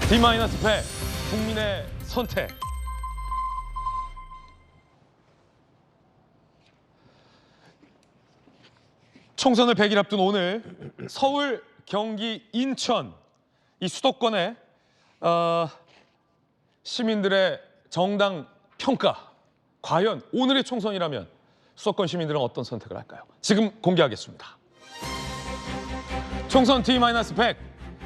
D-100 국민의 선택. 총선을 100일 앞둔 오늘 서울, 경기, 인천 이 수도권의 시민들의 정당 평가. 과연 오늘의 총선이라면 수도권 시민들은 어떤 선택을 할까요? 지금 공개하겠습니다. 총선 D-100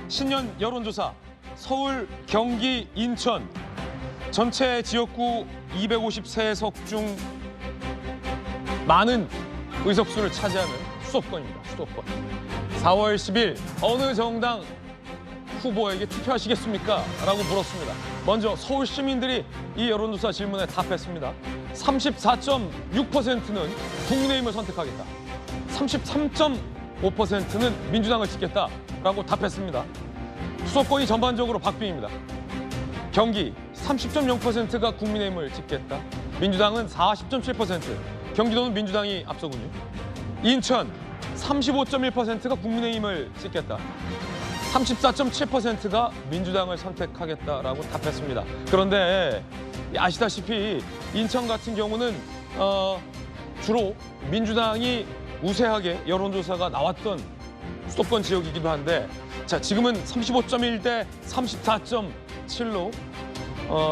신년 여론조사 서울, 경기, 인천 전체 지역구 253석 중 많은 의석수를 차지하는 수도권입니다. 수도권. 4월 10일 어느 정당 후보에게 투표하시겠습니까? 라고 물었습니다. 먼저 서울 시민들이 이 여론조사 질문에 답했습니다. 34.6%는 국민의힘을 선택하겠다. 33.5%는 민주당을 찍겠다라고 답했습니다. 수도권이 전반적으로 박빙입니다. 경기 30.0%가 국민의힘을 찍겠다. 민주당은 40.7%, 경기도는 민주당이 앞서군요. 인천 35.1%가 국민의힘을 찍겠다. 34.7%가 민주당을 선택하겠다라고 답했습니다. 그런데 아시다시피 인천 같은 경우는 주로 민주당이 우세하게 여론조사가 나왔던 수도권 지역이기도 한데 자 지금은 35.1 대 34.7로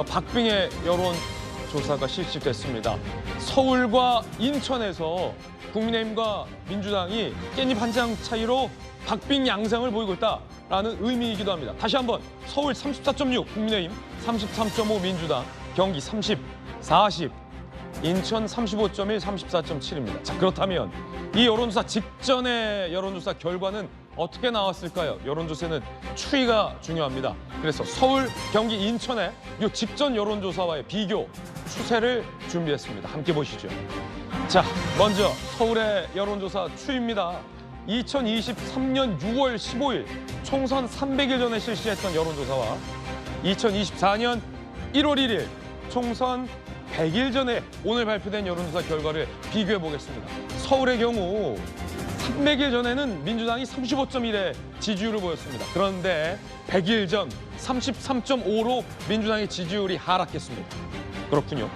박빙의 여론조사가 실시됐습니다. 서울과 인천에서 국민의힘과 민주당이 깻잎 한 장 차이로 박빙 양상을 보이고 있다라는 의미이기도 합니다. 다시 한번 서울 34.6 국민의힘, 33.5 민주당, 경기 30, 40, 인천 35.1, 34.7입니다. 자 그렇다면 이 여론조사 직전의 여론조사 결과는 어떻게 나왔을까요? 여론조사는 추이가 중요합니다. 그래서 서울, 경기, 인천의 이 직전 여론조사와의 비교 추세를 준비했습니다. 함께 보시죠. 자, 먼저 서울의 여론조사 추이입니다. 2023년 6월 15일 총선 300일 전에 실시했던 여론조사와 2024년 1월 1일 총선 100일 전에 오늘 발표된 여론조사 결과를 비교해 보겠습니다. 서울의 경우 300일 전에는 민주당이 35.1의 지지율을 보였습니다. 그런데 100일 전 33.5로 민주당의 지지율이 하락했습니다. 그렇군요.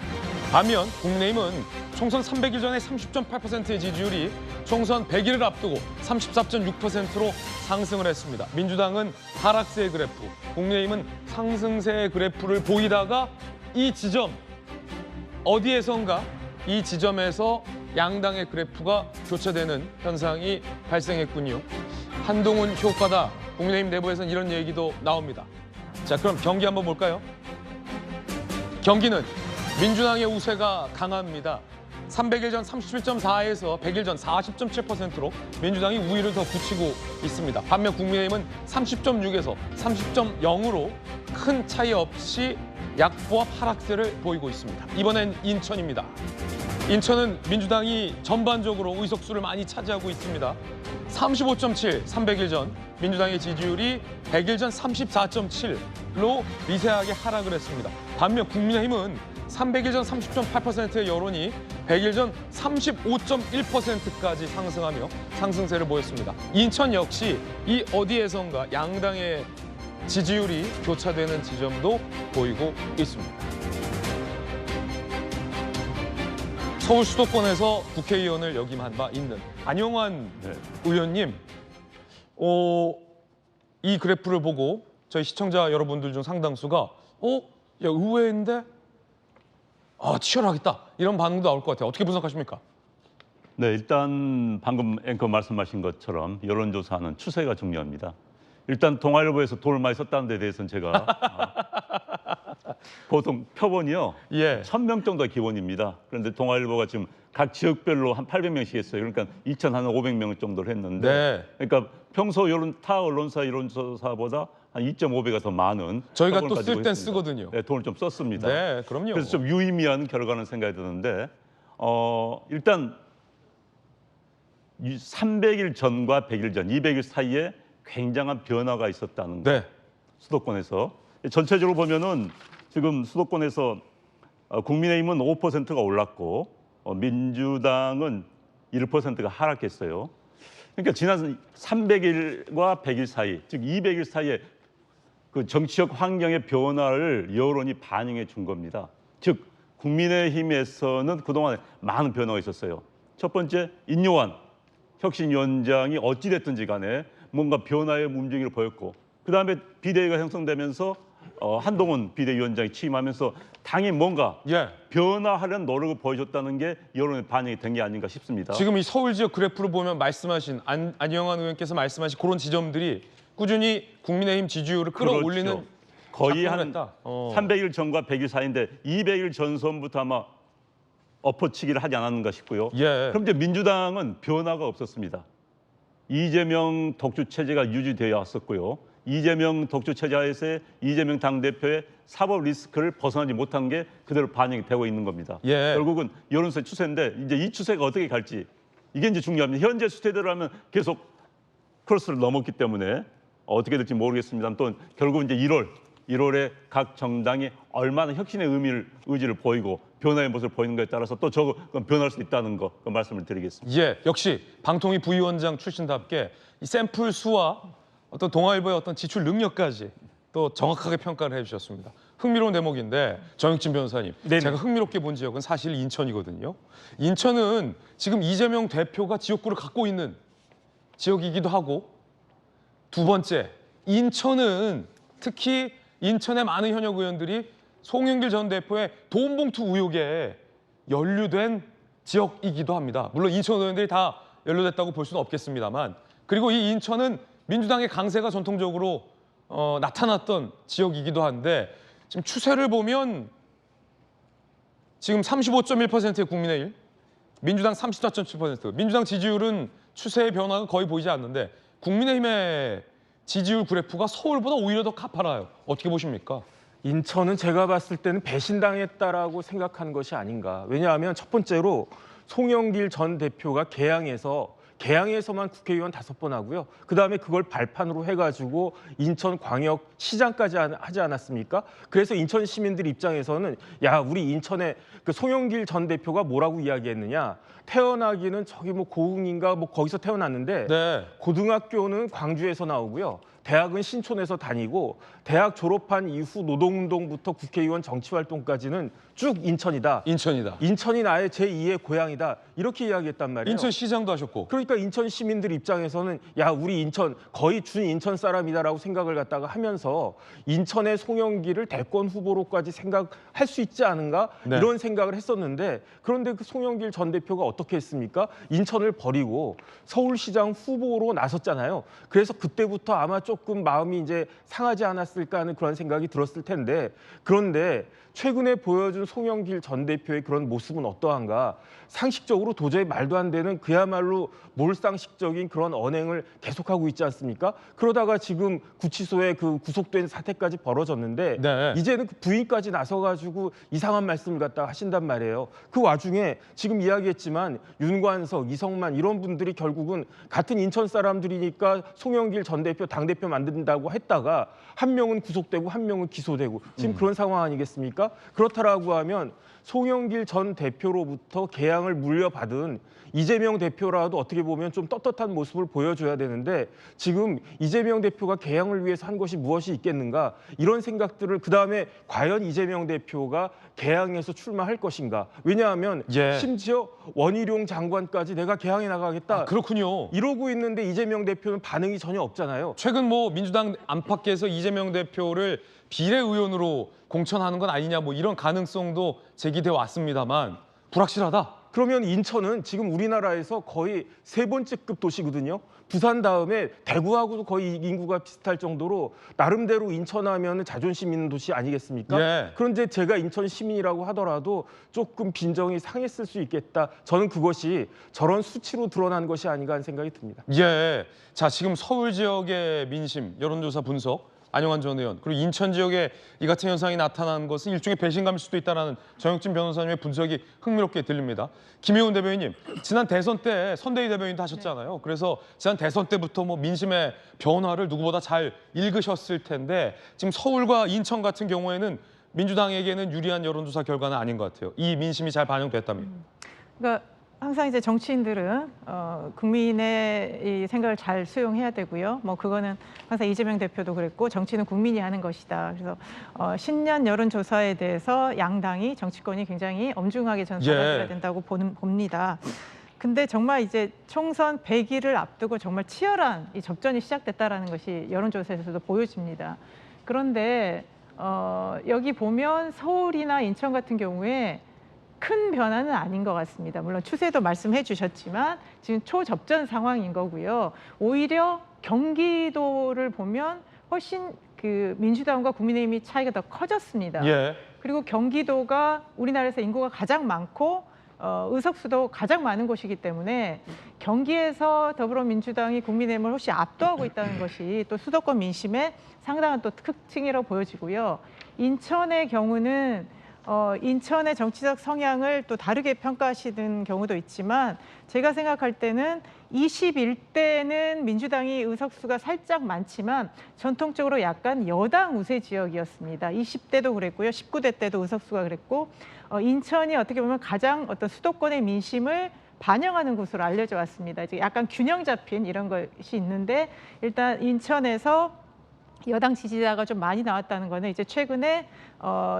반면 국민의힘은 총선 300일 전에 30.8%의 지지율이 총선 100일을 앞두고 34.6%로 상승을 했습니다. 민주당은 하락세의 그래프, 국민의힘은 상승세의 그래프를 보이다가 이 지점, 어디에선가 이 지점에서 양당의 그래프가 교차되는 현상이 발생했군요. 한동훈 효과다. 국민의힘 내부에서는 이런 얘기도 나옵니다. 자, 그럼 경기 한번 볼까요? 경기는 민주당의 우세가 강합니다. 300일 전 37.4에서 100일 전 40.7%로 민주당이 우위를 더 굳히고 있습니다. 반면 국민의힘은 30.6에서 30.0으로 큰 차이 없이 약보합 하락세를 보이고 있습니다. 이번엔 인천입니다. 인천은 민주당이 전반적으로 의석수를 많이 차지하고 있습니다. 35.7, 300일 전 민주당의 지지율이 100일 전 34.7로 미세하게 하락을 했습니다. 반면 국민의힘은 300일 전 30.8%의 여론이 100일 전 35.1%까지 상승하며 상승세를 보였습니다. 인천 역시 이 어디에선가 양당의 지지율이 교차되는 지점도 보이고 있습니다. 서울 수도권에서 국회의원을 역임한 바 있는 안용환 의원님, 이 그래프를 보고 저희 시청자 여러분들 중 상당수가 야, 의외인데 치열하겠다 이런 반응도 나올 것 같아요. 어떻게 분석하십니까? 네, 일단 방금 앵커 말씀하신 것처럼 여론조사는 추세가 중요합니다. 일단 동아일보에서 돈을 많이 썼다는 데 대해서는 제가 보통 표본이요. 예. 1000명 정도가 기본입니다. 그런데 동아일보가 지금 각 지역별로 한 800명씩 했어요. 그러니까 2,500명 정도를 했는데 네. 그러니까 평소 타 언론사 여론조사보다 한 2.5배가 더 많은 저희가 표본을 또 쓸 가지고 땐 있습니다. 쓰거든요. 네, 돈을 좀 썼습니다. 네, 그럼요. 그래서 좀 유의미한 결과는 생각이 드는데 일단 300일 전과 100일 전, 200일 사이에 굉장한 변화가 있었다는 거. 네. 수도권에서 전체적으로 보면은 지금 수도권에서 국민의힘은 5%가 올랐고 민주당은 1%가 하락했어요. 그러니까 지난 300일과 100일 사이, 즉 200일 사이에 그 정치적 환경의 변화를 여론이 반영해 준 겁니다. 즉 국민의힘에서는 그동안 많은 변화가 있었어요. 첫 번째 인요한 혁신위원장이 어찌됐든지 간에 뭔가 변화의 움직임을 보였고, 그다음에 비대위가 형성되면서 한동훈 비대위원장이 취임하면서 당이 뭔가 예. 변화하려는 노력을 보여줬다는 게 여론에 반영이 된 게 아닌가 싶습니다. 지금 이 서울 지역 그래프를 보면 말씀하신 안영환 의원께서 말씀하신 그런 지점들이 꾸준히 국민의힘 지지율을 끌어올리는 그렇죠. 거의 한 작동을 했다. 300일 전과 100일 사이인데 200일 전선부터 아마 엎어치기를 하지 않았는가 싶고요. 예. 그럼 이제 민주당은 변화가 없었습니다. 이재명 독주 체제가 유지되어 왔었고요. 이재명 독주 체제에서의 이재명 당대표의 사법 리스크를 벗어나지 못한 게 그대로 반영이 되고 있는 겁니다. 예. 결국은 여론조사의 추세인데 이제 이 추세가 어떻게 갈지 이게 이제 중요합니다. 현재 추세대로라면 계속 크로스를 넘었기 때문에 어떻게 될지 모르겠습니다. 또 결국 이제 1월에 각 정당이 얼마나 혁신의 의지를 보이고 변화의 모습을 보이는 것에 따라서 또 저건 변할 수 있다는 거 그 말씀을 드리겠습니다. 예, 역시 방통위 부위원장 출신답게 이 샘플 수와 어떤 동아일보의 어떤 지출 능력까지 또 정확하게 평가를 해주셨습니다. 흥미로운 대목인데 정혁진 변호사님, 네네. 제가 흥미롭게 본 지역은 사실 인천이거든요. 인천은 지금 이재명 대표가 지역구를 갖고 있는 지역이기도 하고, 두 번째, 인천은 특히 인천의 많은 현역 의원들이 송영길 전 대표의 돈 봉투 의혹에 연루된 지역이기도 합니다. 물론 인천 의원들이 다 연루됐다고 볼 수는 없겠습니다만, 그리고 이 인천은 민주당의 강세가 전통적으로 나타났던 지역이기도 한데, 지금 추세를 보면 지금 35.1%의 국민의힘, 민주당 34.7%, 민주당 지지율은 추세의 변화가 거의 보이지 않는데 국민의힘의 지지율 그래프가 서울보다 오히려 더 가파라요. 어떻게 보십니까? 인천은 제가 봤을 때는 배신당했다라고 생각하는 것이 아닌가. 왜냐하면 첫 번째로 송영길 전 대표가 개항에서만 국회의원 5번 하고요. 그다음에 그걸 발판으로 해가지고 인천광역시장까지 하지 않았습니까? 그래서 인천 시민들 입장에서는 야, 우리 인천에 그 송영길 전 대표가 뭐라고 이야기했느냐? 태어나기는 저기 뭐 고흥인가 뭐 거기서 태어났는데 네. 고등학교는 광주에서 나오고요. 대학은 신촌에서 다니고 대학 졸업한 이후 노동운동부터 국회의원 정치활동까지는 쭉 인천이다. 인천이다. 인천이 나의 제2의 고향이다. 이렇게 이야기했단 말이에요. 인천시장도 하셨고. 그러니까 인천 시민들 입장에서는 야, 우리 인천 거의 준 인천 사람이다라고 생각을 갖다가 하면서 인천의 송영길을 대권 후보로까지 생각할 수 있지 않은가? 네. 이런 생각을 했었는데, 그런데 그 송영길 전 대표가 어떻게 했습니까? 인천을 버리고 서울시장 후보로 나섰잖아요. 그래서 그때부터 아마 조금 마음이 이제 상하지 않았을까 하는 그런 생각이 들었을 텐데, 그런데 최근에 보여준 송영길 전 대표의 그런 모습은 어떠한가? 상식적으로 도저히 말도 안 되는 그야말로 몰상식적인 그런 언행을 계속하고 있지 않습니까? 그러다가 지금 구치소에 그 구속된 사태까지 벌어졌는데 네. 이제는 그 부인까지 나서가지고 이상한 말씀을 갖다 하신단 말이에요. 그 와중에 지금 이야기했지만 윤관석, 이성만 이런 분들이 결국은 같은 인천 사람들이니까 송영길 전 대표 당대표 만든다고 했다가 한 명은 구속되고 한 명은 기소되고 지금 그런 상황 아니겠습니까? 그렇다라고 하면 송영길 전 대표로부터 개항을 물려받은 이재명 대표라도 어떻게 보면 좀 떳떳한 모습을 보여줘야 되는데, 지금 이재명 대표가 개항을 위해서 한 것이 무엇이 있겠는가, 이런 생각들을, 그다음에 과연 이재명 대표가 개항에서 출마할 것인가. 왜냐하면 예. 심지어 원희룡 장관까지 내가 개항에 나가겠다. 아, 그렇군요. 이러고 있는데 이재명 대표는 반응이 전혀 없잖아요. 최근 뭐 민주당 안팎에서 이재명 대표를 비례의원으로 공천하는 건 아니냐 뭐 이런 가능성도 제기돼 왔습니다만 불확실하다. 그러면 인천은 지금 우리나라에서 거의 3번째급 도시거든요. 부산 다음에 대구하고도 거의 인구가 비슷할 정도로 나름대로 인천하면 자존심 있는 도시 아니겠습니까? 예. 그런데 제가 인천 시민이라고 하더라도 조금 빈정이 상했을 수 있겠다. 저는 그것이 저런 수치로 드러난 것이 아닌가 하는 생각이 듭니다. 예. 자, 지금 서울 지역의 민심 여론조사 분석 안영환 전 의원, 그리고 인천 지역에 이 같은 현상이 나타난 것은 일종의 배신감일 수도 있다는 정혁진 변호사님의 분석이 흥미롭게 들립니다. 김혜훈 대변인님, 지난 대선 때 선대위 대변인도 하셨잖아요. 그래서 지난 대선 때부터 뭐 민심의 변화를 누구보다 잘 읽으셨을 텐데 지금 서울과 인천 같은 경우에는 민주당에게는 유리한 여론조사 결과는 아닌 것 같아요. 이 민심이 잘 반영됐다면. 그러니까 항상 이제 정치인들은 국민의 이 생각을 잘 수용해야 되고요. 뭐 그거는 항상 이재명 대표도 그랬고 정치는 국민이 하는 것이다. 그래서 신년 여론조사에 대해서 양당이 정치권이 굉장히 엄중하게 저는 받아들여야 된다고 봅니다. 근데 정말 이제 총선 100일을 앞두고 정말 치열한 이 접전이 시작됐다라는 것이 여론조사에서도 보여집니다. 그런데 여기 보면 서울이나 인천 같은 경우에 큰 변화는 아닌 것 같습니다. 물론 추세도 말씀해 주셨지만 지금 초접전 상황인 거고요. 오히려 경기도를 보면 훨씬 그 민주당과 국민의힘이 차이가 더 커졌습니다. 예. 그리고 경기도가 우리나라에서 인구가 가장 많고 의석수도 가장 많은 곳이기 때문에 경기에서 더불어민주당이 국민의힘을 훨씬 압도하고 있다는 것이 또 수도권 민심의 상당한 또 특징이라고 보여지고요. 인천의 경우는 인천의 정치적 성향을 또 다르게 평가하시는 경우도 있지만 제가 생각할 때는 21대는 민주당이 의석수가 살짝 많지만 전통적으로 약간 여당 우세 지역이었습니다. 20대도 그랬고요. 19대 때도 의석수가 그랬고 인천이 어떻게 보면 가장 어떤 수도권의 민심을 반영하는 곳으로 알려져 왔습니다. 이제 약간 균형 잡힌 이런 것이 있는데 일단 인천에서 여당 지지자가 좀 많이 나왔다는 거는 이제 최근에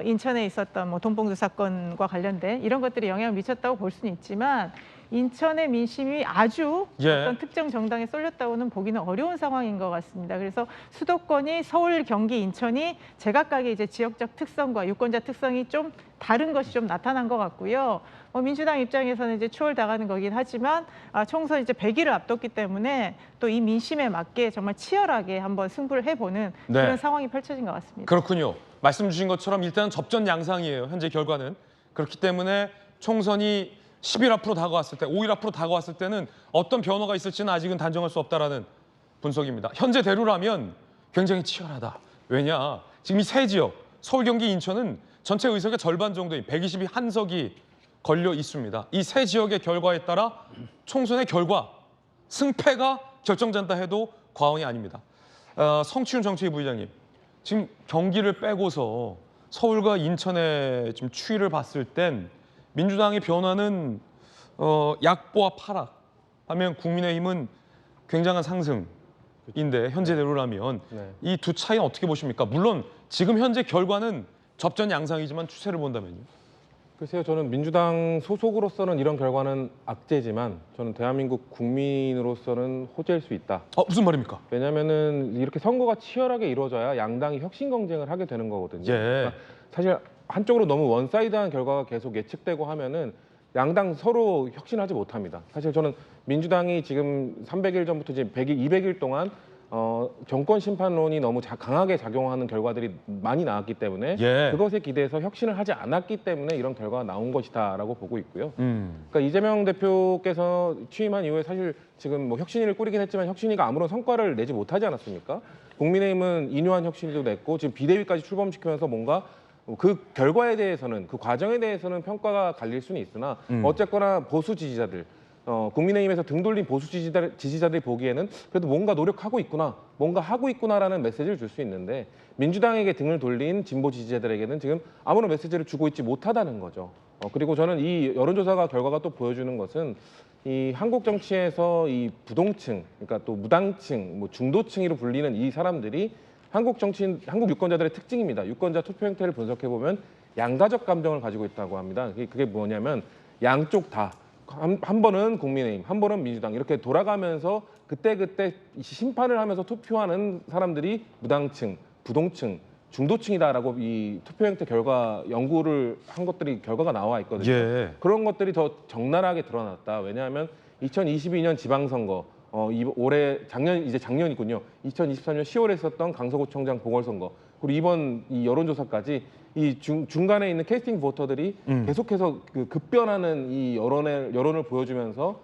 인천에 있었던 뭐 돈봉투 사건과 관련된 이런 것들이 영향을 미쳤다고 볼 수는 있지만 인천의 민심이 아주 어떤 특정 정당에 쏠렸다고는 보기는 어려운 상황인 것 같습니다. 그래서 수도권이 서울, 경기, 인천이 제각각의 이제 지역적 특성과 유권자 특성이 좀 다른 것이 좀 나타난 것 같고요. 민주당 입장에서는 이제 추월당하는 거긴 하지만 총선 이제 100일을 앞뒀기 때문에 또 이 민심에 맞게 정말 치열하게 한번 승부를 해보는 그런 상황이 펼쳐진 것 같습니다. 그렇군요. 말씀 주신 것처럼 일단 접전 양상이에요. 현재 결과는. 그렇기 때문에 총선이 10일 앞으로 다가왔을 때, 5일 앞으로 다가왔을 때는 어떤 변화가 있을지는 아직은 단정할 수 없다라는 분석입니다. 현재대로라면 굉장히 치열하다. 왜냐? 지금 이 세 지역, 서울, 경기, 인천은 전체 의석의 절반 정도인 122한석이 걸려 있습니다. 이 세 지역의 결과에 따라 총선의 결과, 승패가 결정된다 해도 과언이 아닙니다. 성취훈 정책위 부의장님, 지금 경기를 빼고서 서울과 인천의 지금 추이를 봤을 땐 민주당의 변화는 약보와 파락 하면 국민의힘은 굉장한 상승인데 현재대로라면 이 두 차이는 어떻게 보십니까? 물론 지금 현재 결과는 접전 양상이지만 추세를 본다면요. 글쎄요, 저는 민주당 소속으로서는 이런 결과는 악재지만 저는 대한민국 국민으로서는 호재일 수 있다. 무슨 말입니까? 왜냐하면은 이렇게 선거가 치열하게 이루어져야 양당이 혁신 경쟁을 하게 되는 거거든요. 그러니까 사실 한쪽으로 너무 원사이드한 결과가 계속 예측되고 하면은 양당 서로 혁신하지 못합니다. 사실 저는 민주당이 지금 300일 전부터 이제 100일, 200일 동안 정권 심판론이 너무 강하게 작용하는 결과들이 많이 나왔기 때문에 그것에 기대해서 혁신을 하지 않았기 때문에 이런 결과가 나온 것이다라고 보고 있고요. 그러니까 이재명 대표께서 취임한 이후에 사실 지금 뭐 혁신위를 꾸리긴 했지만 혁신위가 아무런 성과를 내지 못하지 않았습니까? 국민의힘은 인요한 혁신위도 냈고 지금 비대위까지 출범시키면서 뭔가 그 결과에 대해서는 그 과정에 대해서는 평가가 갈릴 수는 있으나 어쨌거나 보수 지지자들 국민의힘에서 등 돌린 보수 지지자들이 보기에는 그래도 뭔가 노력하고 있구나, 뭔가 하고 있구나라는 메시지를 줄 수 있는데 민주당에게 등을 돌린 진보 지지자들에게는 지금 아무런 메시지를 주고 있지 못하다는 거죠. 그리고 저는 이 여론조사가 결과가 또 보여주는 것은 이 한국 정치에서 이 부동층, 그러니까 또 무당층, 뭐 중도층으로 불리는 이 사람들이 한국 정치인, 한국 유권자들의 특징입니다. 유권자 투표 행태를 분석해 보면 양가적 감정을 가지고 있다고 합니다. 그게 뭐냐면 양쪽 다. 한 번은 국민의힘, 한 번은 민주당 이렇게 돌아가면서 그때그때 심판을 하면서 투표하는 사람들이 무당층, 부동층, 중도층이다라고 이 투표 행태 결과 연구를 한 것들이 결과가 나와 있거든요. 그런 것들이 더 적나라하게 드러났다. 왜냐하면 2022년 지방선거, 올해 작년이군요. 2023년 10월에 있었던 강서구청장 보궐선거, 그리고 이번 이 여론조사까지 이 중간에 있는 캐스팅 보터들이 계속해서 그 급변하는 이 여론을 보여주면서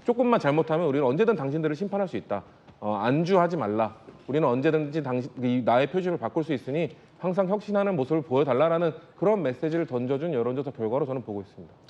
조금만 잘못하면 우리는 언제든 당신들을 심판할 수 있다. 안주하지 말라. 우리는 언제든지 나의 표심을 바꿀 수 있으니 항상 혁신하는 모습을 보여달라라는 그런 메시지를 던져준 여론조사 결과로 저는 보고 있습니다.